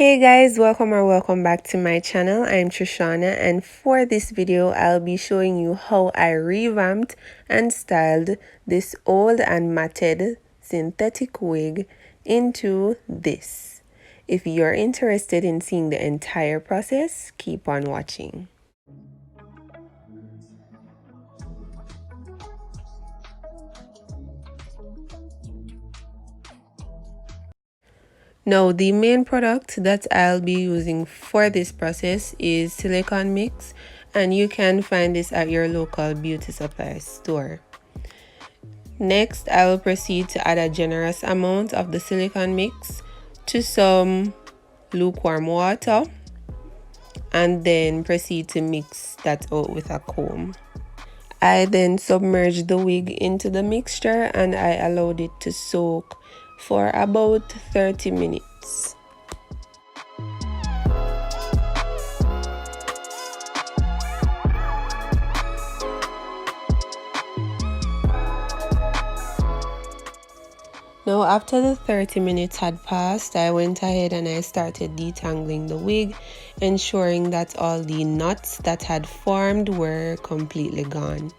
Hey guys, welcome back to my channel. I'm Trishauna, and for this video I'll be showing you how I revamped and styled this old and matted synthetic wig into this. If you're interested in seeing the entire process, keep on watching. Now, the main product that I'll be using for this process is silicone mix, and you can find this at your local beauty supply store. Next, I will proceed to add a generous amount of the silicone mix to some lukewarm water and then proceed to mix that out with a comb. I then submerged the wig into the mixture and I allowed it to soak for about 30 minutes. Now, after the 30 minutes had passed, I went ahead and I started detangling the wig, ensuring that all the knots that had formed were completely gone.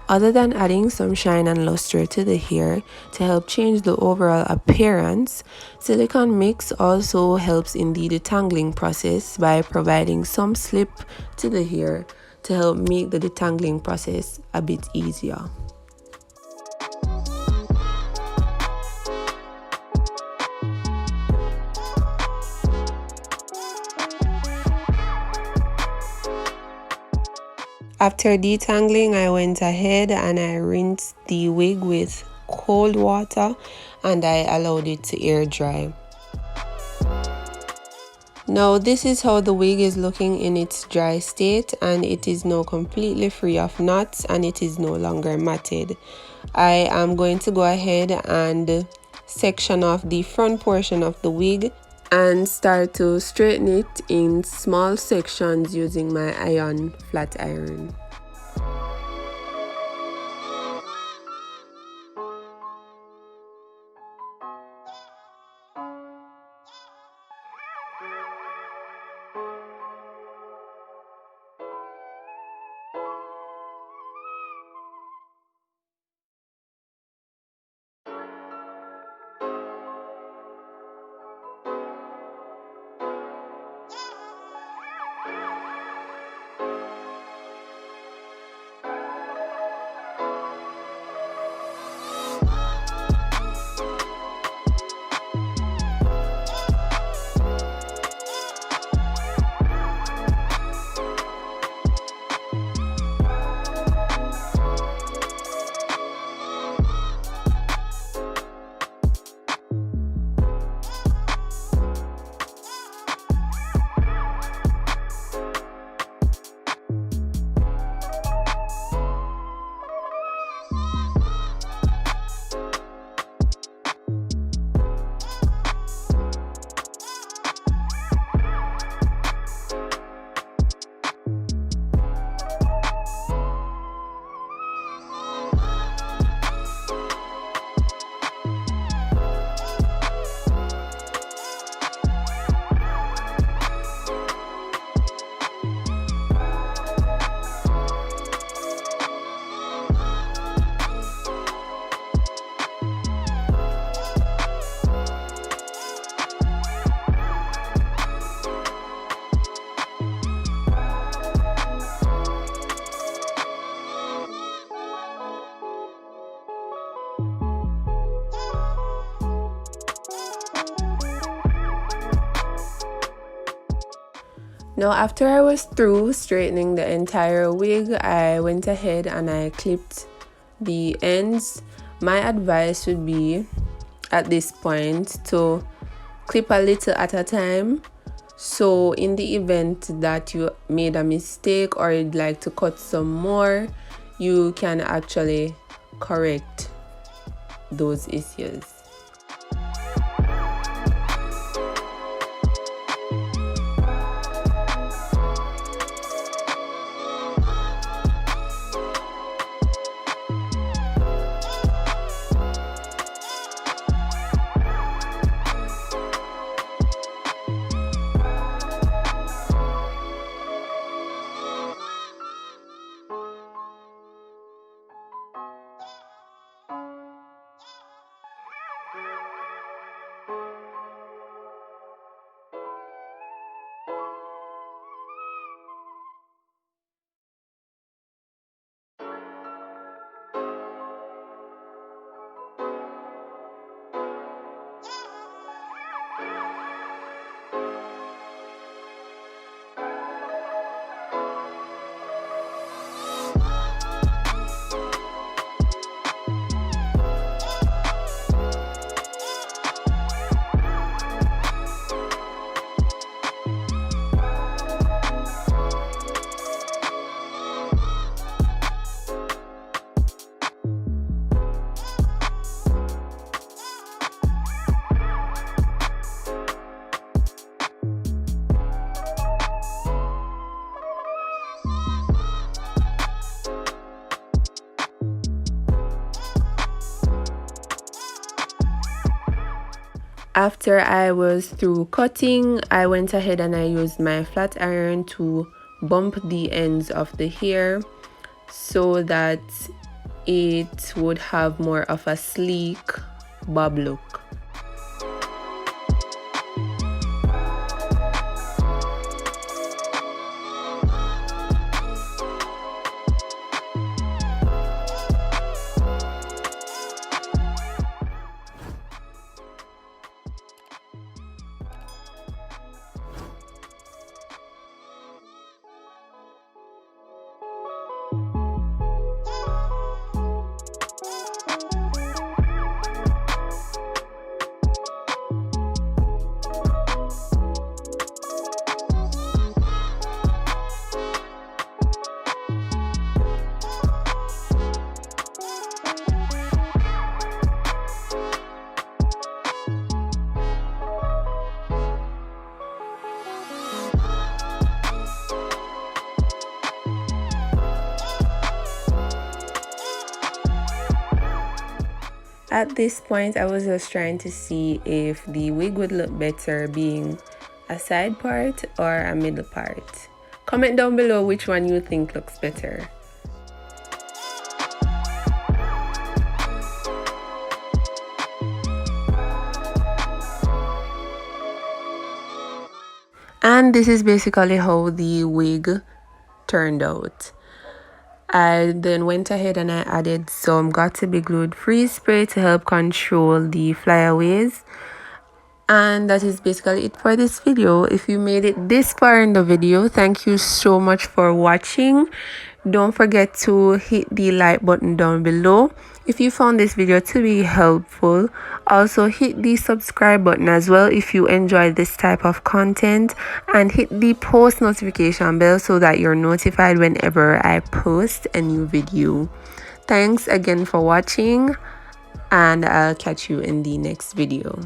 Other than adding some shine and luster to the hair to help change the overall appearance, silicone mix also helps in the detangling process by providing some slip to the hair to help make the detangling process a bit easier. After detangling, I went ahead and I rinsed the wig with cold water and I allowed it to air dry. Now this is how the wig is looking in its dry state, and it is now completely free of knots and it is no longer matted. I am going to go ahead and section off the front portion of the wig and start to straighten it in small sections using my iron flat iron. Now after I was through straightening the entire wig, I went ahead and I clipped the ends. My advice would be at this point to clip a little at a time, so in the event that you made a mistake or you'd like to cut some more, you can actually correct those issues. After I was through cutting, I went ahead and I used my flat iron to bump the ends of the hair so that it would have more of a sleek bob look. At this point, I was just trying to see if the wig would look better being a side part or a middle part. Comment down below which one you think looks better. And this is basically how the wig turned out. I then went ahead and I added some got to be glued freeze spray to help control the flyaways. And that is basically it for this video. If you made it this far in the video, thank you so much for watching. Don't forget to hit the like button down below if you found this video to be helpful. Also hit the subscribe button as well if you enjoyed this type of content, and hit the post notification bell so that you're notified whenever I post a new video. Thanks again for watching, and I'll catch you in the next video.